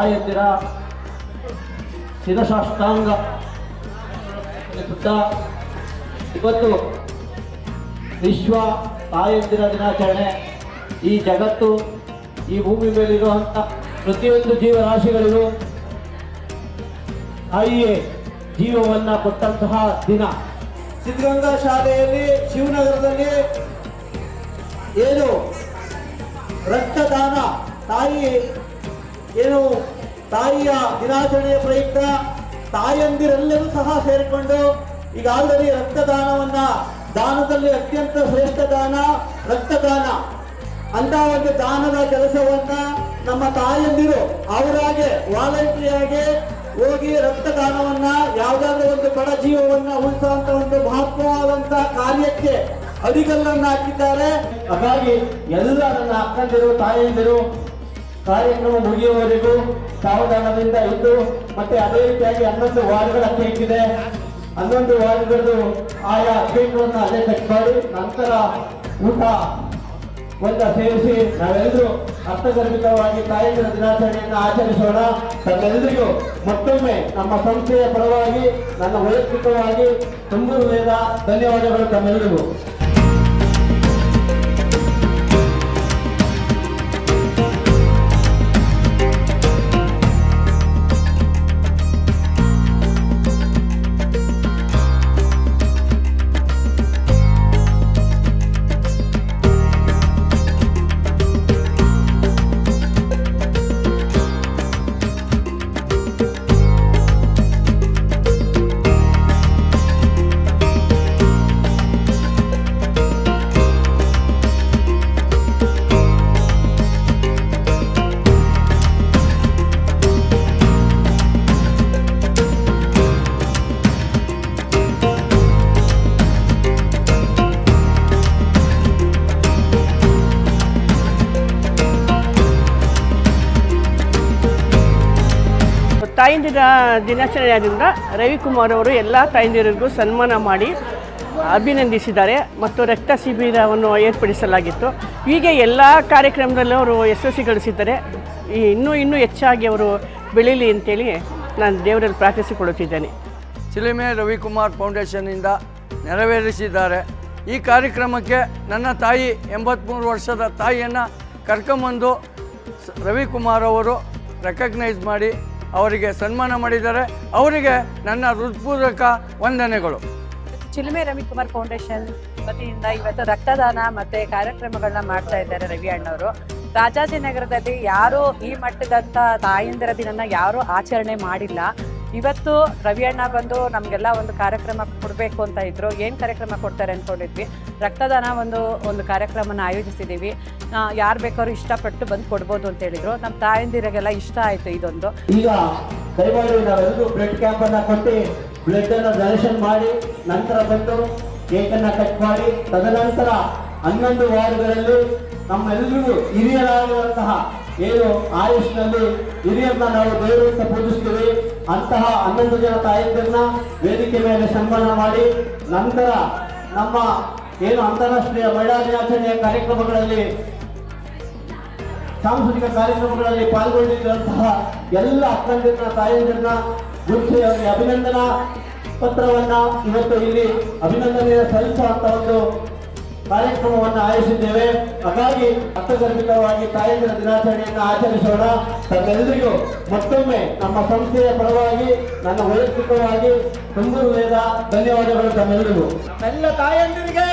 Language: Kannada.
ತಾಯಂದಿರ ಶಿರಸಾಷ್ಟಾಂಗ ಇವತ್ತು ವಿಶ್ವ ತಾಯಂದಿರ ದಿನಾಚರಣೆ. ಈ ಜಗತ್ತು, ಈ ಭೂಮಿ ಮೇಲಿರುವಂಥ ಪ್ರತಿಯೊಂದು ಜೀವರಾಶಿಗಳಿಗೂ ತಾಯಿಯೇ ಜೀವವನ್ನು ಕೊಟ್ಟಂತಹ ದಿನ. ಸಿದ್ಧಗಂಗಾ ಶಾಲೆಯಲ್ಲಿ ಶಿವನಗರದಲ್ಲಿ ಏನು ರಕ್ತದಾನ ತಾಯಿಯ ದಿನಾಚರಣೆಯ ಪ್ರಯುಕ್ತ ತಾಯಂದಿರೆಲ್ಲರೂ ಸಹ ಸೇರಿಕೊಂಡು ಈಗ ಆಲ್ರೆಡಿ ದಾನದಲ್ಲಿ ಅತ್ಯಂತ ಶ್ರೇಷ್ಠ ದಾನ ರಕ್ತದಾನ ಅಂತ ಒಂದು ದಾನದ ಕೆಲಸವನ್ನ ನಮ್ಮ ತಾಯಂದಿರು ಅವರಾಗೆ ವಾಲಂಟಿಯಾಗಿ ಹೋಗಿ ರಕ್ತದಾನವನ್ನ ಯಾವುದಾದ್ರೂ ಒಂದು ಬಡ ಜೀವವನ್ನ ಉಳಿಸುವಂತ ಒಂದು ಮಹತ್ವವಾದಂತ ಕಾರ್ಯಕ್ಕೆ ಅಡಿಗಲ್ಲನ್ನು ಹಾಕಿದ್ದಾರೆ. ಹಾಗಾಗಿ ಎಲ್ಲ ನನ್ನ ಅಕ್ಕಂದಿರು ತಾಯಂದಿರು ಕಾರ್ಯಕ್ರಮ ಮುಗಿಯುವವರೆಗೂ ಸಾವಧಾನದಿಂದ ಇದ್ದು ಮತ್ತೆ ಅದೇ ರೀತಿಯಾಗಿ 11 ವಾರ್ಡ್ಗಳ ಕೇಕ್ ಇದೆ. 11 ವಾರ್ಡ್ಗಳದ್ದು ಆಯಾ ಕೇಕ್ಗಳನ್ನು ಅಲ್ಲೇ ಕಟ್ ಮಾಡಿ ನಂತರ ಊಟ ಒಂದು ಸೇರಿಸಿ ನಾವೆಲ್ಲರೂ ಅರ್ಥಗರ್ಭಿತವಾಗಿ ತಾಯಂದಿರ ದಿನಾಚರಣೆಯನ್ನು ಆಚರಿಸೋಣ. ತಮ್ಮೆಲ್ಲರಿಗೂ ಮತ್ತೊಮ್ಮೆ ನಮ್ಮ ಸಂಸ್ಥೆಯ ಪರವಾಗಿ ನನ್ನ ವೈಯಕ್ತಿಕವಾಗಿ ತುಂಬ ಹೃದಯದ ಧನ್ಯವಾದಗಳು ತಮ್ಮೆಲ್ಲರಿಗೂ. ತಾಯಂದಿರ ದಿನಾಚರಣೆಯಾದ್ರಿಂದ ರವಿಕುಮಾರ್ ಅವರು ಎಲ್ಲ ತಾಯಂದಿರಿಗೂ ಸನ್ಮಾನ ಮಾಡಿ ಅಭಿನಂದಿಸಿದ್ದಾರೆ ಮತ್ತು ರಕ್ತ ಶಿಬಿರವನ್ನು ಏರ್ಪಡಿಸಲಾಗಿತ್ತು. ಹೀಗೆ ಎಲ್ಲ ಕಾರ್ಯಕ್ರಮದಲ್ಲೂ ಅವರು ಯಶಸ್ವಿಗೊಳಿಸಿದ್ದಾರೆ. ಇನ್ನೂ ಹೆಚ್ಚಾಗಿ ಅವರು ಬೆಳೀಲಿ ಅಂತೇಳಿ ನಾನು ದೇವರಲ್ಲಿ ಪ್ರಾರ್ಥಿಸಿಕೊಳ್ಳುತ್ತಿದ್ದೇನೆ. ಚಿಲುಮೆ ರವಿಕುಮಾರ್ ಫೌಂಡೇಶನ್ನಿಂದ ನೆರವೇರಿಸಿದ್ದಾರೆ. ಈ ಕಾರ್ಯಕ್ರಮಕ್ಕೆ ನನ್ನ ತಾಯಿ 83 ವರ್ಷದ ತಾಯಿಯನ್ನು ಕರ್ಕೊಂಬಂದು ರವಿಕುಮಾರ್ ಅವರು ರೆಕಗ್ನೈಸ್ ಮಾಡಿ ಅವರಿಗೆ ಸನ್ಮಾನ ಮಾಡಿದ್ದಾರೆ. ಅವರಿಗೆ ನನ್ನ ಹೃತ್ಪೂರ್ವಕ ವಂದನೆಗಳು. ಚಿಲುಮೆ ರವಿಕುಮಾರ್ ಫೌಂಡೇಶನ್ ವತಿಯಿಂದ ಇವತ್ತು ರಕ್ತದಾನ ಮತ್ತು ಕಾರ್ಯಕ್ರಮಗಳನ್ನ ಮಾಡ್ತಾ ಇದ್ದಾರೆ ರವಿ ಅಣ್ಣವರು. ರಾಜಾಜಿನಗರದಲ್ಲಿ ಯಾರೂ ಈ ಮಟ್ಟದಂಥ ತಾಯಂದಿರ ದಿನನ ಯಾರೂ ಆಚರಣೆ ಮಾಡಿಲ್ಲ. ಇವತ್ತು ರವಿ ಅಣ್ಣ ಬಂದು ನಮಗೆಲ್ಲ ಒಂದು ಕಾರ್ಯಕ್ರಮ ಕೊಡಬೇಕು ಅಂತ ಇದ್ರು. ಏನು ಕಾರ್ಯಕ್ರಮ ಕೊಡ್ತಾರೆ ಅಂದ್ಕೊಂಡಿದ್ವಿ. ರಕ್ತದಾನ ಒಂದು ಕಾರ್ಯಕ್ರಮನ ಆಯೋಜಿಸಿದ್ದೀವಿ. ಯಾರು ಬೇಕಾದ್ರೂ ಇಷ್ಟಪಟ್ಟು ಬಂದು ಕೊಡ್ಬೋದು ಅಂತ ಹೇಳಿದ್ರು. ನಮ್ಮ ತಾಯಂದಿರಿಗೆಲ್ಲ ಇಷ್ಟ ಆಯಿತು ಇದೊಂದು. ಈಗ ದಯಮಾಡಿ ನಾವೆಲ್ಲರೂ ಬ್ಲಡ್ ಕ್ಯಾಂಪ್ ಅನ್ನ ಕೊಟ್ಟು ಬ್ಲಡ್ ಅನ್ನು ಡೊನೇಷನ್ ಮಾಡಿ ನಂತರ ಬಂದು ಕೇಕನ್ನು ಕಟ್ ಮಾಡಿ ತದನಂತರ 11 ವಾರ್ಡ್ಗಳಲ್ಲಿ ನಮ್ಮೆಲ್ಲರಿಗೂ ಹಿರಿಯರಾಗಿರುವಂತಹ ಏನು ಆಯುಷ್ನಲ್ಲಿ ಹಿರಿಯರನ್ನ ನಾವು ದೇವರು ಅಂತ ಪೂಜಿಸ್ತೀವಿ. ಅಂತಹ 11 ಜನ ತಾಯಂದಿರನ್ನ ವೇದಿಕೆ ಮೇಲೆ ಸನ್ಮಾನ ಮಾಡಿ ನಂತರ ನಮ್ಮ ಏನು ಅಂತಾರಾಷ್ಟ್ರೀಯ ಮಹಿಳಾ ದಿನಾಚರಣೆಯ ಕಾರ್ಯಕ್ರಮಗಳಲ್ಲಿ ಸಾಂಸ್ಕೃತಿಕ ಕಾರ್ಯಕ್ರಮಗಳಲ್ಲಿ ಪಾಲ್ಗೊಂಡಿದ್ದಂತಹ ಎಲ್ಲ ಅಕ್ಕಂದಿರನ್ನ ತಾಯಂದಿರನ್ನ ಗುರುತಿಸಿ ಅವರಿಗೆ ಅಭಿನಂದನಾ ಪತ್ರವನ್ನ ಇವತ್ತು ಇಲ್ಲಿ ಅಭಿನಂದನೆ ಸಲ್ಲಿಸುವಂತ ಒಂದು ಕಾರ್ಯಕ್ರಮವನ್ನು ಆಯೋಜಿಸಿದ್ದೇವೆ. ಹಾಗಾಗಿ ಅರ್ಥಗರ್ಭಿತವಾಗಿ ತಾಯಂದಿರ ದಿನಾಚರಣೆಯನ್ನು ಆಚರಿಸೋಣ. ತಮ್ಮೆಲ್ಲರಿಗೂ ಮತ್ತೊಮ್ಮೆ ನಮ್ಮ ಸಂಸ್ಥೆಯ ಪರವಾಗಿ ನನ್ನ ವೈಯಕ್ತಿಕವಾಗಿ ತುಂಬ ಹೃದಯದ ಧನ್ಯವಾದಗಳು ತಮ್ಮೆಲ್ಲರಿಗೂ. ಎಲ್ಲ ತಾಯಂದಿರಿಗೆ